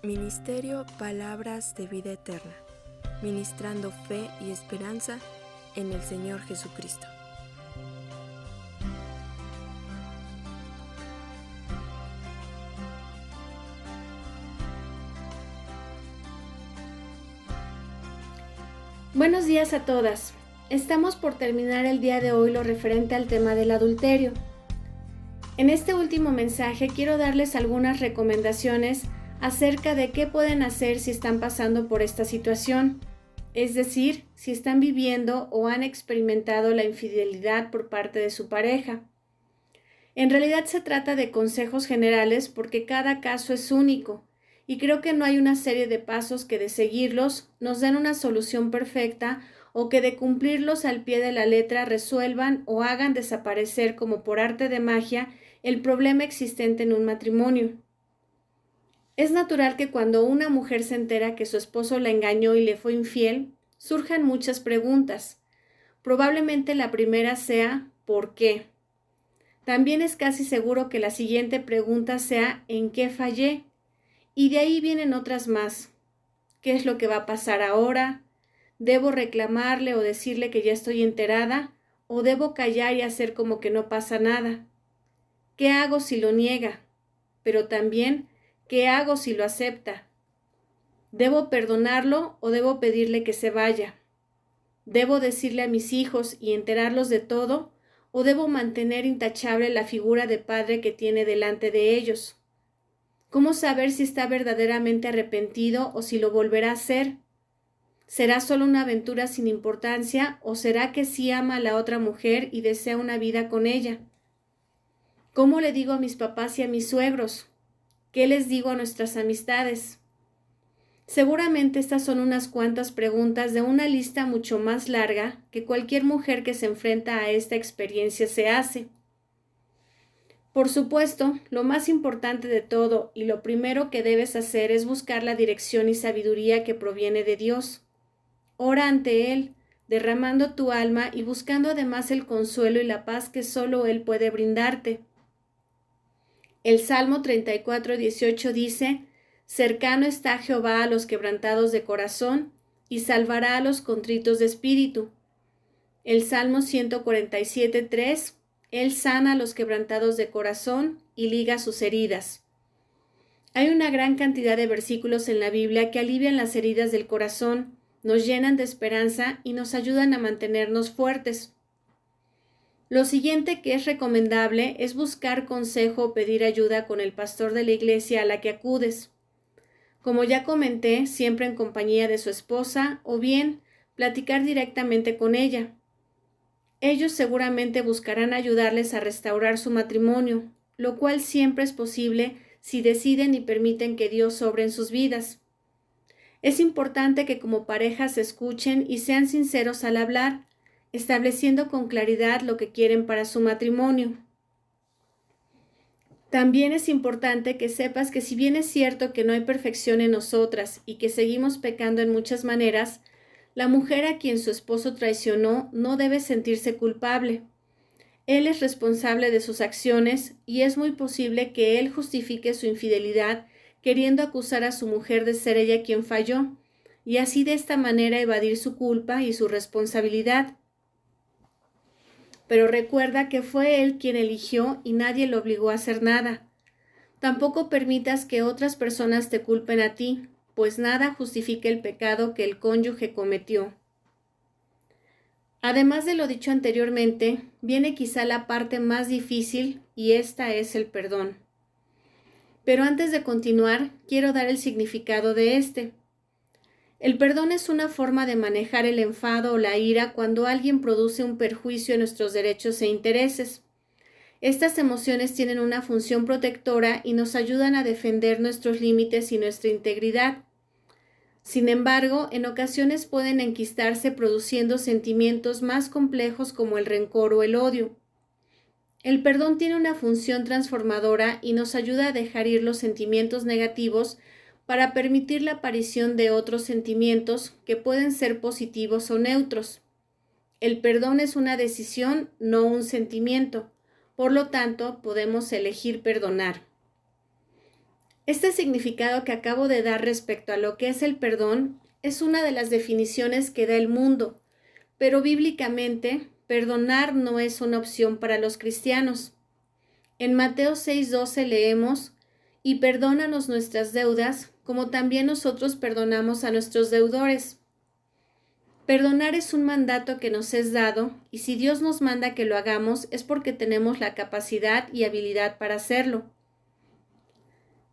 Ministerio Palabras de Vida Eterna, ministrando fe y esperanza en el Señor Jesucristo. Buenos días a todas. Estamos por terminar el día de hoy lo referente al tema del adulterio. En este último mensaje quiero darles algunas recomendaciones acerca de qué pueden hacer si están pasando por esta situación, es decir, si están viviendo o han experimentado la infidelidad por parte de su pareja. En realidad se trata de consejos generales porque cada caso es único y creo que no hay una serie de pasos que de seguirlos nos den una solución perfecta o que de cumplirlos al pie de la letra resuelvan o hagan desaparecer como por arte de magia el problema existente en un matrimonio. Es natural que cuando una mujer se entera que su esposo la engañó y le fue infiel, surjan muchas preguntas. Probablemente la primera sea ¿por qué? También es casi seguro que la siguiente pregunta sea ¿en qué fallé? Y de ahí vienen otras más. ¿Qué es lo que va a pasar ahora? ¿Debo reclamarle o decirle que ya estoy enterada? ¿O debo callar y hacer como que no pasa nada? ¿Qué hago si lo niega? Pero también, ¿qué hago si lo acepta? ¿Debo perdonarlo o debo pedirle que se vaya? ¿Debo decirle a mis hijos y enterarlos de todo? ¿O debo mantener intachable la figura de padre que tiene delante de ellos? ¿Cómo saber si está verdaderamente arrepentido o si lo volverá a hacer? ¿Será solo una aventura sin importancia o será que sí ama a la otra mujer y desea una vida con ella? ¿Cómo le digo a mis papás y a mis suegros? ¿Qué les digo a nuestras amistades? Seguramente estas son unas cuantas preguntas de una lista mucho más larga que cualquier mujer que se enfrenta a esta experiencia se hace. Por supuesto, lo más importante de todo y lo primero que debes hacer es buscar la dirección y sabiduría que proviene de Dios. Ora ante Él, derramando tu alma y buscando además el consuelo y la paz que solo Él puede brindarte. El Salmo 34:18 dice: cercano está Jehová a los quebrantados de corazón y salvará a los contritos de espíritu. El Salmo 147:3: Él sana a los quebrantados de corazón y liga sus heridas. Hay una gran cantidad de versículos en la Biblia que alivian las heridas del corazón, nos llenan de esperanza y nos ayudan a mantenernos fuertes. Lo siguiente que es recomendable es buscar consejo o pedir ayuda con el pastor de la iglesia a la que acudes. Como ya comenté, siempre en compañía de su esposa o bien platicar directamente con ella. Ellos seguramente buscarán ayudarles a restaurar su matrimonio, lo cual siempre es posible si deciden y permiten que Dios obre en sus vidas. Es importante que como pareja se escuchen y sean sinceros al hablar, estableciendo con claridad lo que quieren para su matrimonio. También es importante que sepas que si bien es cierto que no hay perfección en nosotras y que seguimos pecando en muchas maneras, la mujer a quien su esposo traicionó no debe sentirse culpable. Él es responsable de sus acciones y es muy posible que él justifique su infidelidad queriendo acusar a su mujer de ser ella quien falló, y así de esta manera evadir su culpa y su responsabilidad. Pero recuerda que fue él quien eligió y nadie lo obligó a hacer nada. Tampoco permitas que otras personas te culpen a ti, pues nada justifica el pecado que el cónyuge cometió. Además de lo dicho anteriormente, viene quizá la parte más difícil y esta es el perdón. Pero antes de continuar, quiero dar el significado de este. El perdón es una forma de manejar el enfado o la ira cuando alguien produce un perjuicio en nuestros derechos e intereses. Estas emociones tienen una función protectora y nos ayudan a defender nuestros límites y nuestra integridad. Sin embargo, en ocasiones pueden enquistarse produciendo sentimientos más complejos como el rencor o el odio. El perdón tiene una función transformadora y nos ayuda a dejar ir los sentimientos negativos para permitir la aparición de otros sentimientos que pueden ser positivos o neutros. El perdón es una decisión, no un sentimiento. Por lo tanto, podemos elegir perdonar. Este significado que acabo de dar respecto a lo que es el perdón es una de las definiciones que da el mundo, pero bíblicamente, perdonar no es una opción para los cristianos. En Mateo 6:12 leemos: «Y perdónanos nuestras deudas, como también nosotros perdonamos a nuestros deudores». Perdonar es un mandato que nos es dado, y si Dios nos manda que lo hagamos es porque tenemos la capacidad y habilidad para hacerlo.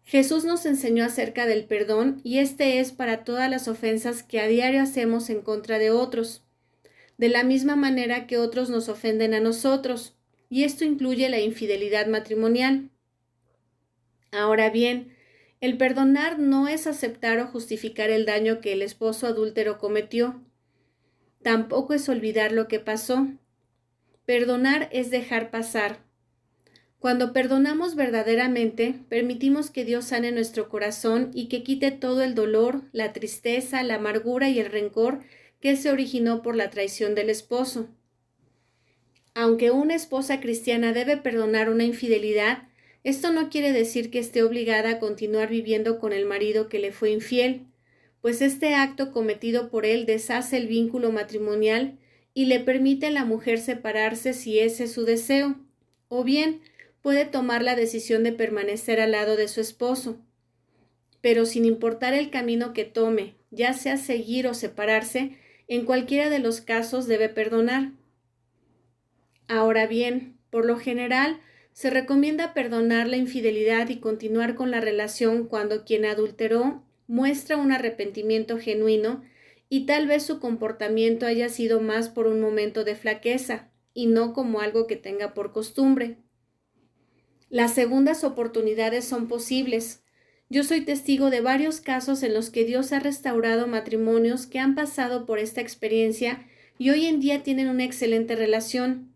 Jesús nos enseñó acerca del perdón, y este es para todas las ofensas que a diario hacemos en contra de otros, de la misma manera que otros nos ofenden a nosotros, y esto incluye la infidelidad matrimonial. Ahora bien, el perdonar no es aceptar o justificar el daño que el esposo adúltero cometió. Tampoco es olvidar lo que pasó. Perdonar es dejar pasar. Cuando perdonamos verdaderamente, permitimos que Dios sane nuestro corazón y que quite todo el dolor, la tristeza, la amargura y el rencor que se originó por la traición del esposo. Aunque una esposa cristiana debe perdonar una infidelidad, esto no quiere decir que esté obligada a continuar viviendo con el marido que le fue infiel, pues este acto cometido por él deshace el vínculo matrimonial y le permite a la mujer separarse si ese es su deseo, o bien puede tomar la decisión de permanecer al lado de su esposo. Pero sin importar el camino que tome, ya sea seguir o separarse, en cualquiera de los casos debe perdonar. Ahora bien, por lo general, se recomienda perdonar la infidelidad y continuar con la relación cuando quien adulteró muestra un arrepentimiento genuino y tal vez su comportamiento haya sido más por un momento de flaqueza y no como algo que tenga por costumbre. Las segundas oportunidades son posibles. Yo soy testigo de varios casos en los que Dios ha restaurado matrimonios que han pasado por esta experiencia y hoy en día tienen una excelente relación.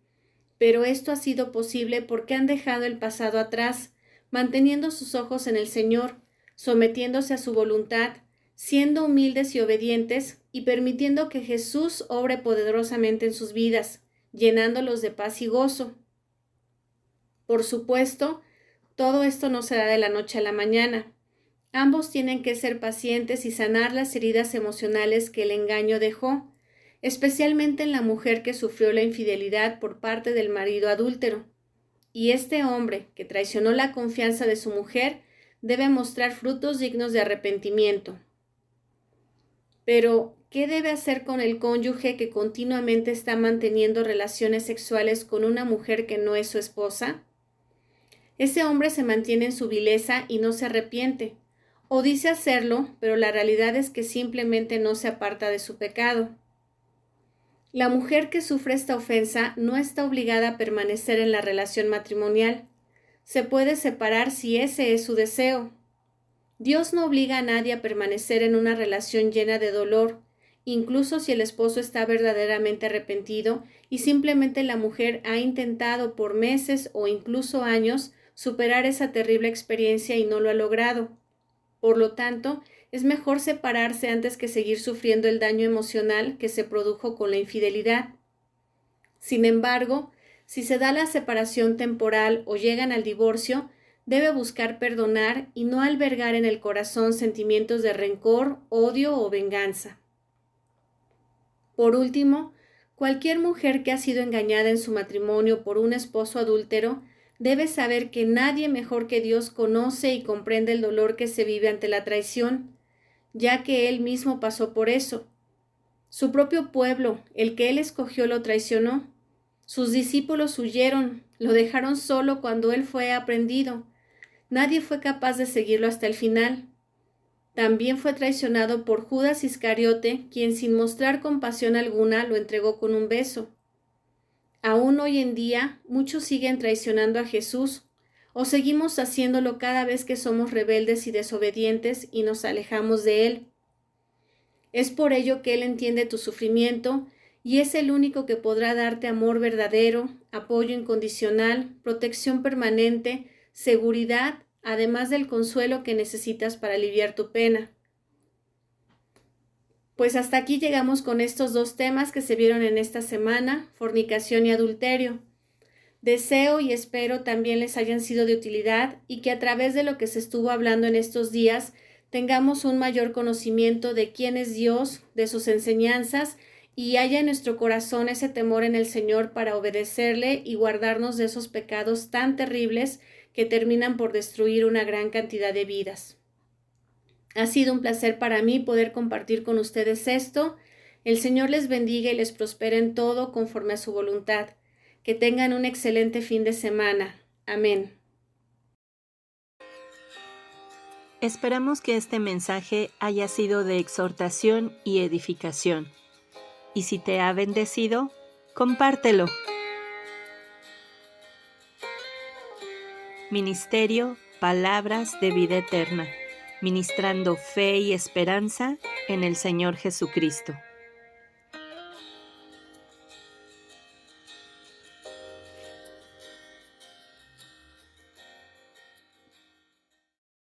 Pero esto ha sido posible porque han dejado el pasado atrás, manteniendo sus ojos en el Señor, sometiéndose a su voluntad, siendo humildes y obedientes y permitiendo que Jesús obre poderosamente en sus vidas, llenándolos de paz y gozo. Por supuesto, todo esto no se da de la noche a la mañana. Ambos tienen que ser pacientes y sanar las heridas emocionales que el engaño dejó, especialmente en la mujer que sufrió la infidelidad por parte del marido adúltero. Y este hombre, que traicionó la confianza de su mujer, debe mostrar frutos dignos de arrepentimiento. Pero, ¿qué debe hacer con el cónyuge que continuamente está manteniendo relaciones sexuales con una mujer que no es su esposa? Ese hombre se mantiene en su vileza y no se arrepiente, o dice hacerlo, pero la realidad es que simplemente no se aparta de su pecado. La mujer que sufre esta ofensa no está obligada a permanecer en la relación matrimonial. Se puede separar si ese es su deseo. Dios no obliga a nadie a permanecer en una relación llena de dolor, incluso si el esposo está verdaderamente arrepentido y simplemente la mujer ha intentado por meses o incluso años superar esa terrible experiencia y no lo ha logrado. Por lo tanto, es mejor separarse antes que seguir sufriendo el daño emocional que se produjo con la infidelidad. Sin embargo, si se da la separación temporal o llegan al divorcio, debe buscar perdonar y no albergar en el corazón sentimientos de rencor, odio o venganza. Por último, cualquier mujer que ha sido engañada en su matrimonio por un esposo adúltero debe saber que nadie mejor que Dios conoce y comprende el dolor que se vive ante la traición, ya que Él mismo pasó por eso. Su propio pueblo, el que Él escogió, lo traicionó. Sus discípulos huyeron, lo dejaron solo cuando Él fue aprehendido. Nadie fue capaz de seguirlo hasta el final. También fue traicionado por Judas Iscariote, quien sin mostrar compasión alguna lo entregó con un beso. Aún hoy en día, muchos siguen traicionando a Jesús, o seguimos haciéndolo cada vez que somos rebeldes y desobedientes y nos alejamos de Él. Es por ello que Él entiende tu sufrimiento y es el único que podrá darte amor verdadero, apoyo incondicional, protección permanente, seguridad, además del consuelo que necesitas para aliviar tu pena. Pues hasta aquí llegamos con estos dos temas que se vieron en esta semana, fornicación y adulterio. Deseo y espero también les hayan sido de utilidad y que a través de lo que se estuvo hablando en estos días tengamos un mayor conocimiento de quién es Dios, de sus enseñanzas y haya en nuestro corazón ese temor en el Señor para obedecerle y guardarnos de esos pecados tan terribles que terminan por destruir una gran cantidad de vidas. Ha sido un placer para mí poder compartir con ustedes esto. El Señor les bendiga y les prospere en todo conforme a su voluntad. Que tengan un excelente fin de semana. Amén. Esperamos que este mensaje haya sido de exhortación y edificación. Y si te ha bendecido, compártelo. Ministerio Palabras de Vida Eterna, ministrando fe y esperanza en el Señor Jesucristo.